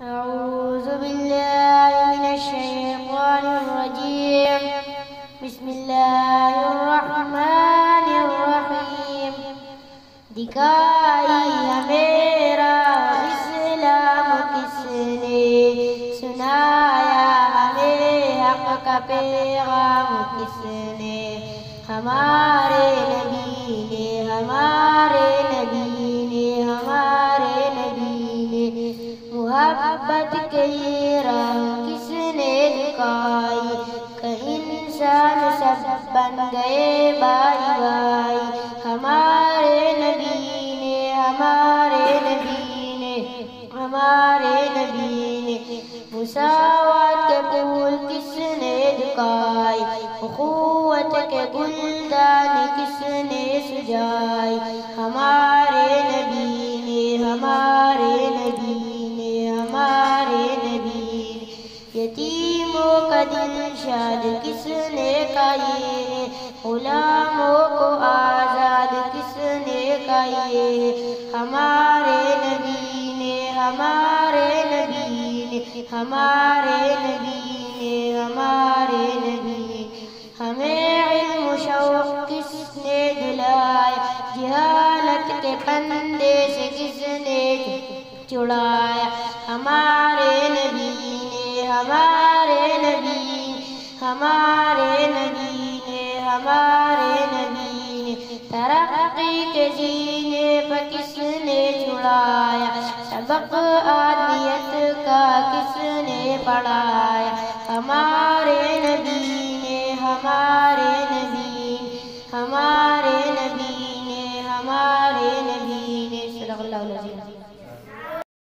أعوذ بالله من الشيطان الرجيم. بسم الله الرحمن الرحیم. دکھائی ہمیں راہ اسلام کس نے، سنایا ہمیں حق کا پیغام کس نے. ہمارے نبی نے، ہمارے نبی نے، ہمارے نبی نے. محبت کی راہ کس نے دکھائی، کہ انسان سب بن گئے بائی بائی. ہمارے نبی نے، ہمارے نبی نے، ہمارے نبی نے. مساوات کے پھول کس نے دکھائی، اخوت کے گلدان کس نے سجائی. ہمارے نبی نے، ہمارے نبی نے، ہمارے نبی نے. یتیموں کا دل شاد کس نے کیے، غلاموں کو آزاد کس نے کیے. ہمارے نبی نے، ہمارے نبی نے، ہمارے نبی نے، ہمارے نبی نے. ہمیں علم و شوق کس نے دلایا، جہالت کے پھندے سے کس نے چھڑایا. ہمارے نبی نے، ہمارے نبی نے، ہمارے نبی نے، ہمارے نبی نے. ترقی کے زینے پر کس نے چھڑایا، سبق آدمیت کا کس نے پڑھایا. ہمارے نبی نے، ہمارے نبی نے، ہمارے نبی نے، ہمارے نبی نے. صدق اللہ العظیم.